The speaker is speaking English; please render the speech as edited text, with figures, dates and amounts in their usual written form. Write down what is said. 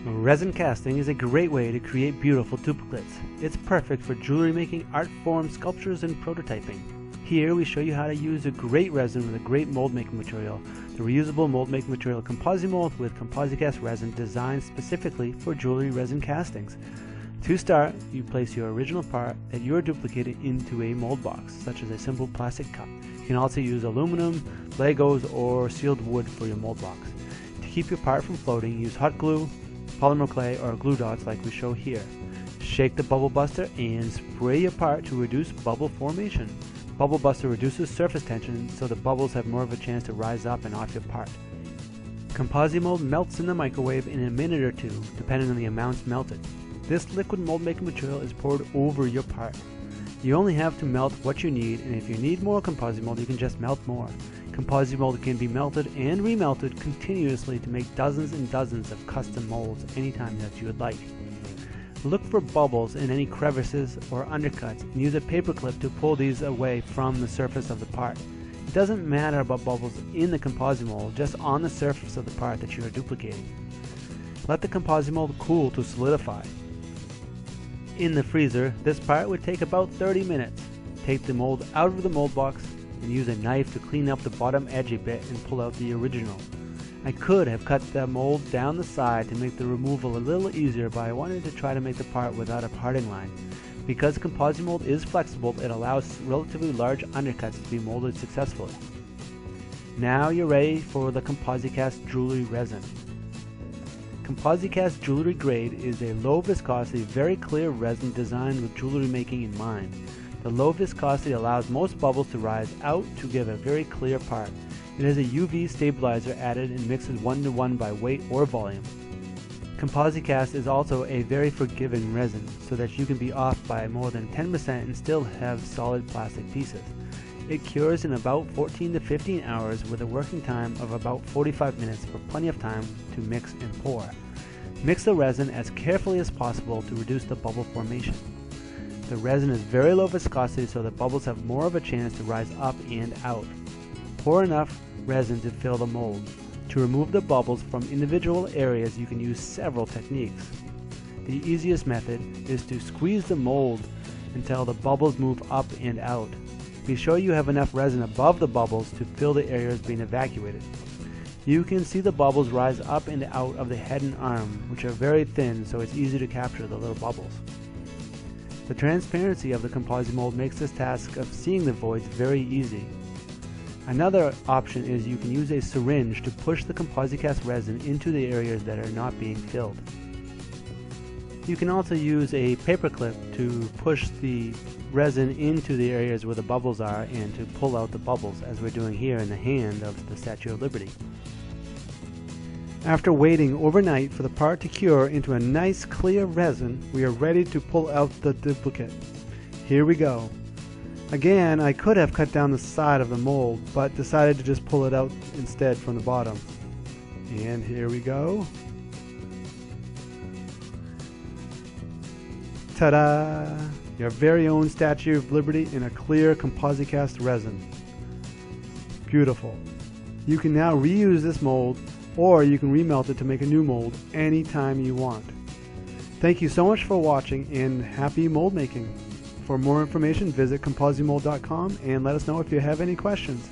Resin casting is a great way to create beautiful duplicates. It's perfect for jewelry making, art form, sculptures, and prototyping. Here we show you how to use a great resin with a great mold making material, the reusable mold making material ComposiMold with ComposiCast resin designed specifically for jewelry resin castings. To start, you place your original part that you are duplicating into a mold box, such as a simple plastic cup. You can also use aluminum, Legos, or sealed wood for your mold box. To keep your part from floating, use hot glue, polymer clay, or glue dots like we show here. Shake the bubble buster and spray your part to reduce bubble formation. Bubble buster reduces surface tension so the bubbles have more of a chance to rise up and off your part. ComposiMold melts in the microwave in a minute or two, depending on the amounts melted. This liquid mold making material is poured over your part. You only have to melt what you need, and if you need more ComposiMold, you can just melt more. ComposiMold can be melted and remelted continuously to make dozens and dozens of custom molds anytime that you would like. Look for bubbles in any crevices or undercuts and use a paperclip to pull these away from the surface of the part. It doesn't matter about bubbles in the ComposiMold, just on the surface of the part that you are duplicating. Let the ComposiMold cool to solidify. In the freezer, this part would take about 30 minutes. Take the mold out of the mold box and use a knife to clean up the bottom edge a bit and pull out the original. I could have cut the mold down the side to make the removal a little easier, but I wanted to try to make the part without a parting line. Because ComposiMold is flexible, it allows relatively large undercuts to be molded successfully. Now you're ready for the ComposiCast jewelry resin. ComposiCast Jewelry Grade is a low viscosity, very clear resin designed with jewelry making in mind. The low viscosity allows most bubbles to rise out to give a very clear part. It has a UV stabilizer added and mixes 1:1 by weight or volume. ComposiCast is also a very forgiving resin, so that you can be off by more than 10% and still have solid plastic pieces. It cures in about 14 to 15 hours with a working time of about 45 minutes for plenty of time to mix and pour. Mix the resin as carefully as possible to reduce the bubble formation. The resin is very low viscosity, so the bubbles have more of a chance to rise up and out. Pour enough resin to fill the mold. To remove the bubbles from individual areas, you can use several techniques. The easiest method is to squeeze the mold until the bubbles move up and out. Be sure you have enough resin above the bubbles to fill the areas being evacuated. You can see the bubbles rise up and out of the head and arm, which are very thin, so it's easy to capture the little bubbles. The transparency of the ComposiMold makes this task of seeing the voids very easy. Another option is you can use a syringe to push the ComposiCast resin into the areas that are not being filled. You can also use a paperclip to push the resin into the areas where the bubbles are and to pull out the bubbles, as we're doing here in the hand of the Statue of Liberty. After waiting overnight for the part to cure into a nice clear resin, we are ready to pull out the duplicate. Here we go. Again, I could have cut down the side of the mold, but decided to just pull it out instead from the bottom. And here we go. Ta-da! Your very own Statue of Liberty in a clear ComposiCast resin. Beautiful. You can now reuse this mold, or you can remelt it to make a new mold anytime you want. Thank you so much for watching, and happy mold making. For more information, visit ComposiMold.com and let us know if you have any questions.